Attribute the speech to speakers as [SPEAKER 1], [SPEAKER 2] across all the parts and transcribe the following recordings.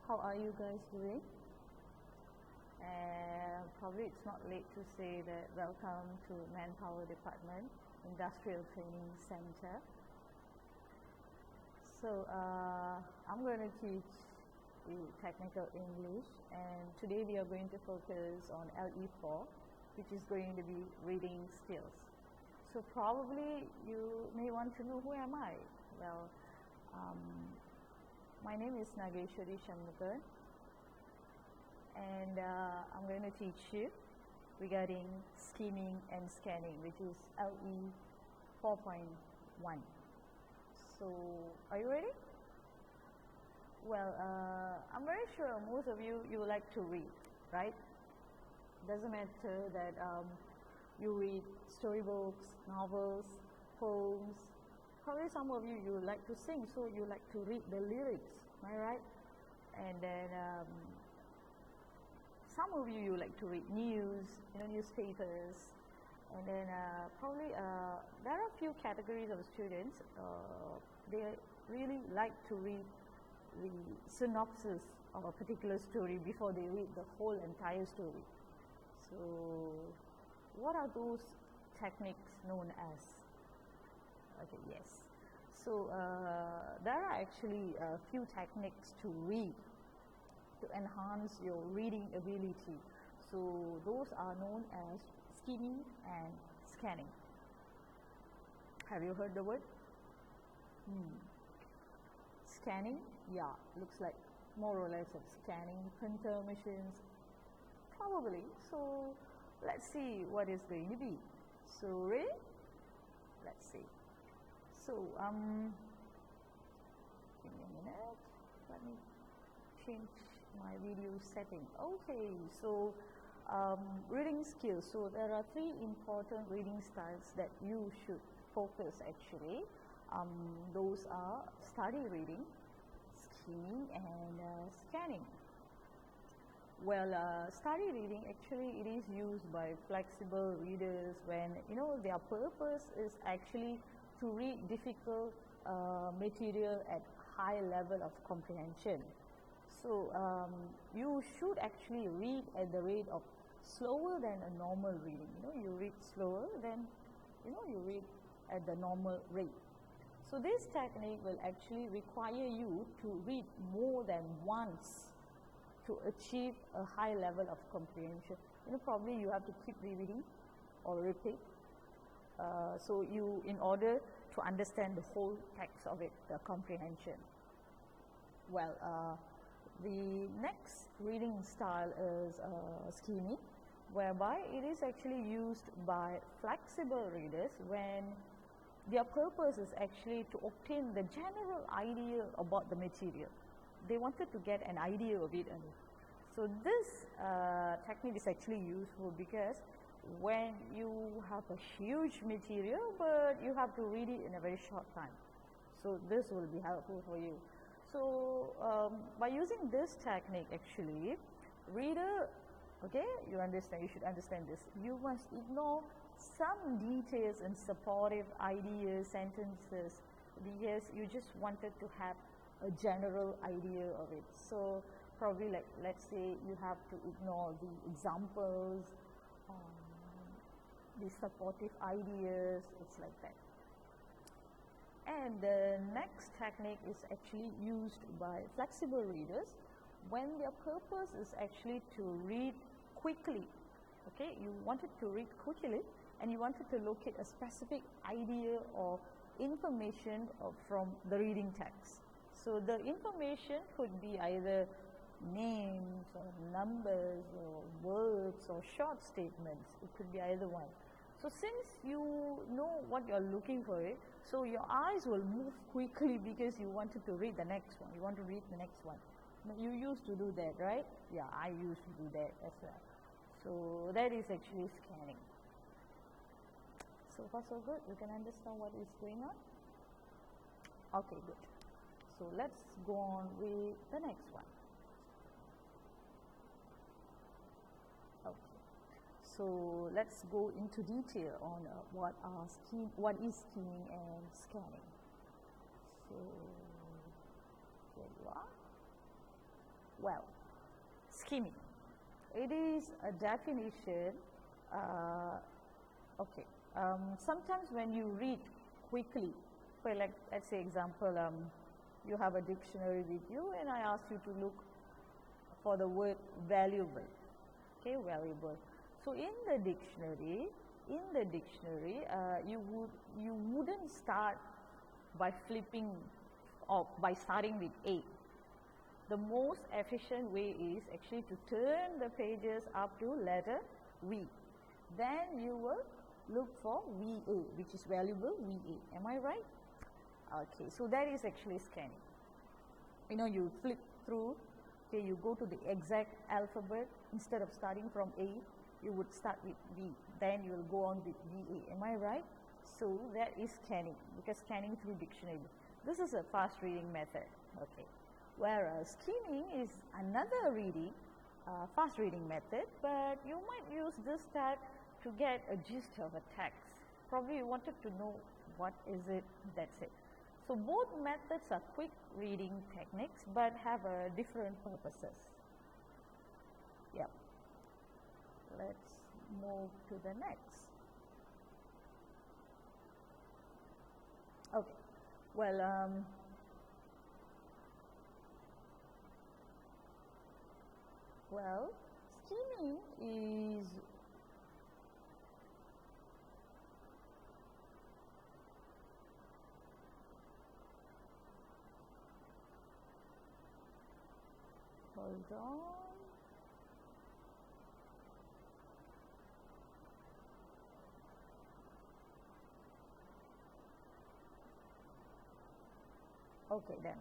[SPEAKER 1] How are you guys doing? And probably it's not late to say that welcome to Manpower Department, Industrial Training Center. So I'm going to teach you technical English, and today we are going to focus on LE4, which is going to be reading skills. So probably you may want to know, who am I? Well, my name is Nageshwari Shanmugar, and I'm going to teach you regarding scheming and scanning, which is LE 4.1. So, are you ready? Well, I'm very sure most of you like to read, right? Doesn't matter that you read storybooks, novels, poems. Probably some of you like to sing, so you like to read the lyrics, am I right? And then some of you like to read news, newspapers. And then probably there are a few categories of students. They really like to read the synopsis of a particular story before they read the whole entire story. So what are those techniques known as? Okay, yes. So there are actually a few techniques to read, to enhance your reading ability. So those are known as scheming and scanning. Have you heard the word? Scanning, yeah, looks like more or less of scanning printer machines, probably. So let's see what is going to be. So ready? Let's see. So give me a minute. Let me change my video setting. Okay, so reading skills. So there are three important reading styles that you should focus actually. Those are study reading, scheming, and scanning. Well, study reading, actually it is used by flexible readers when their purpose is actually to read difficult material at high level of comprehension. So you should actually read at the rate of slower than a normal reading. You read slower than you read at the normal rate. So this technique will actually require you to read more than once to achieve a high level of comprehension. Probably you have to keep rereading or repeat. So you, in order to understand the whole text of it, the comprehension. Well, the next reading style is scheming, whereby it is actually used by flexible readers when their purpose is actually to obtain the general idea about the material. They wanted to get an idea of it. So this technique is actually useful because when you have a huge material, but you have to read it in a very short time. So this will be helpful for you. So by using this technique, actually, reader, okay, you should understand this. You must ignore some details and supportive ideas, sentences, because you just wanted to have a general idea of it. So probably, like, let's say you have to ignore the examples, the supportive ideas, it's like that. And the next technique is actually used by flexible readers when their purpose is actually to read quickly. Okay, you wanted to read quickly and you wanted to locate a specific idea or information from the reading text. So the information could be either names or numbers or words or short statements. It could be either one. So since you know what you're looking for it, so your eyes will move quickly because you wanted to read the next one. You want to read the next one. You used to do that, right? Yeah, I used to do that as well. So that is actually scanning. So far so good? You can understand what is going on? Okay, good. So let's go on with the next one. Okay. So let's go into detail on what is scheming and scanning. So here you are. Well, skimming. It is a definition. Okay. Sometimes when you read quickly, for like, let's say example, you have a dictionary with you and I ask you to look for the word valuable. Okay, valuable. So in the dictionary, you wouldn't start by flipping or by starting with A. The most efficient way is actually to turn the pages up to letter V. Then you will look for VA, which is valuable VA. Am I right? Okay, so that is actually scanning. You know, you flip through, okay, you go to the exact alphabet. Instead of starting from A, you would start with V. Then you will go on with VA. Am I right? So that is scanning, because scanning through dictionary. This is a fast reading method. Okay. Whereas skimming is another fast reading method, but you might use this type to get a gist of a text. Probably you wanted to know what is it, that's it. So both methods are quick reading techniques but have different purposes. Yep. Let's move to the next. Okay. Well, skimming is hold on. Okay, then.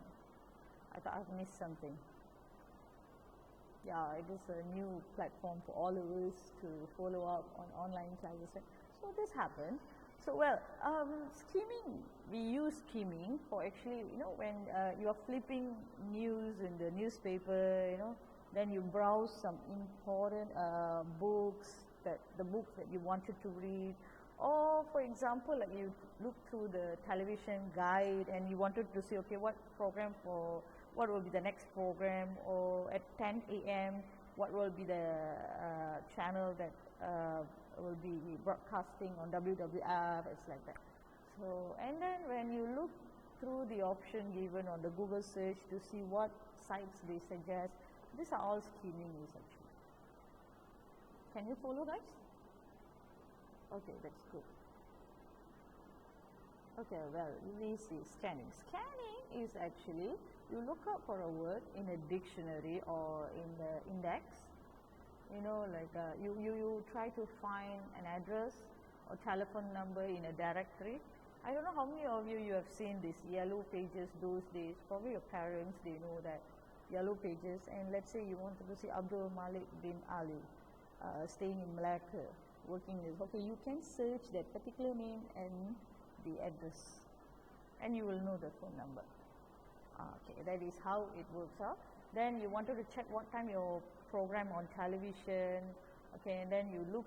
[SPEAKER 1] I thought I've missed something. Yeah, it is a new platform for all of us to follow up on online classes. So this happened. So well, skimming, we use skimming for actually, you know, when you are flipping news in the newspaper, you know, then you browse some important books, the books that you wanted to read, or for example, like you look through the television guide and you wanted to see, okay, what will be the next program, or at 10 a.m. what will be the channel that will be broadcasting on WWF, it's like that. So, and then when you look through the option given on the Google search to see what sites they suggest, these are all skimming essentially. Can you follow, guys? Okay, that's good. Okay, well, we see scanning. Scanning is actually, you look up for a word in a dictionary or in the index. You know, like you try to find an address or telephone number in a directory. I don't know how many of you have seen these yellow pages those days. Probably your parents, they know that yellow pages. And let's say you wanted to see Abdul Malik bin Ali, staying in Malacca, working this. Okay, you can search that particular name and the address, and you will know the phone number. Okay, that is how it works out. Then you wanted to check what time your program on television, okay, and then you look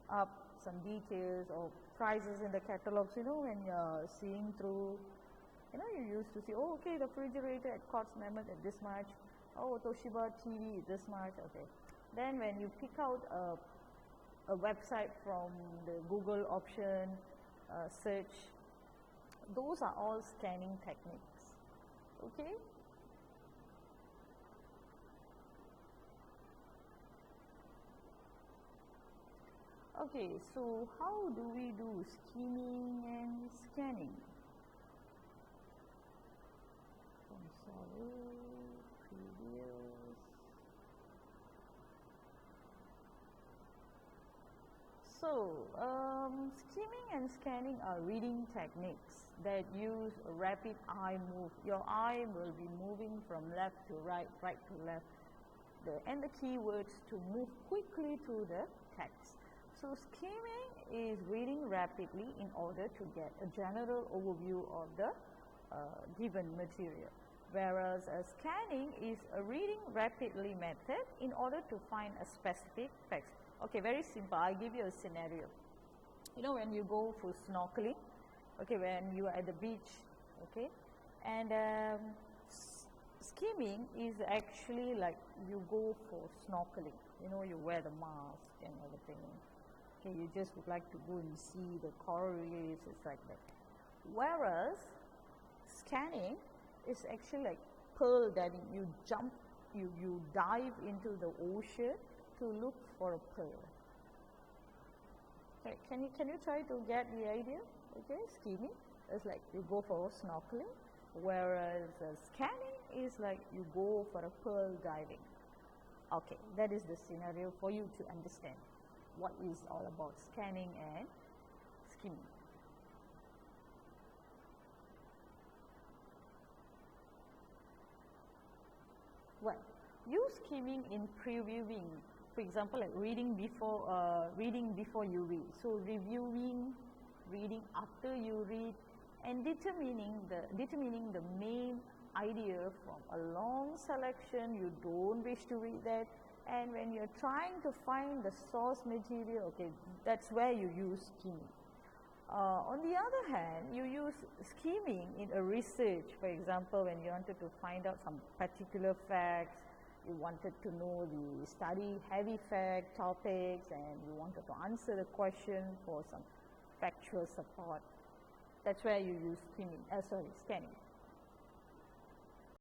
[SPEAKER 1] up some details or prices in the catalogs, you know, when you're seeing through, you know, you used to see, oh, okay, the refrigerator at Courts Mammoth at this much, oh, Toshiba TV this much, okay. Then when you pick out a website from the Google option, search, those are all scanning techniques, okay. Okay, so how do we do skimming and scanning? I'm sorry, previous. So, skimming and scanning are reading techniques that use a rapid eye move. Your eye will be moving from left to right, right to left, and the keywords to move quickly through the text. So skimming is reading rapidly in order to get a general overview of the given material, whereas scanning is a reading rapidly method in order to find a specific text. Okay, very simple. I'll give you a scenario. You know, when you go for snorkeling, okay, when you are at the beach, okay, and skim skimming is actually like you go for snorkeling. You know, you wear the mask and everything. Okay, you just would like to go and see the coral reefs, it's like that. Whereas scanning is actually like pearl diving. You jump, you dive into the ocean to look for a pearl. Okay, can you try to get the idea? Okay, skimming is like you go for snorkeling, whereas scanning is like you go for a pearl diving. Okay, that is the scenario for you to understand what is all about scanning and skimming. Well, use skimming in previewing. For example, like reading before you read. So reviewing, reading after you read, and determining the main idea from a long selection. You don't wish to read that, and when you're trying to find the source material, okay, that's where you use skimming. On the other hand, you use skimming in a research. For example, when you wanted to find out some particular facts, you wanted to know study heavy fact topics, and you wanted to answer the question for some factual support. That's where you use scanning.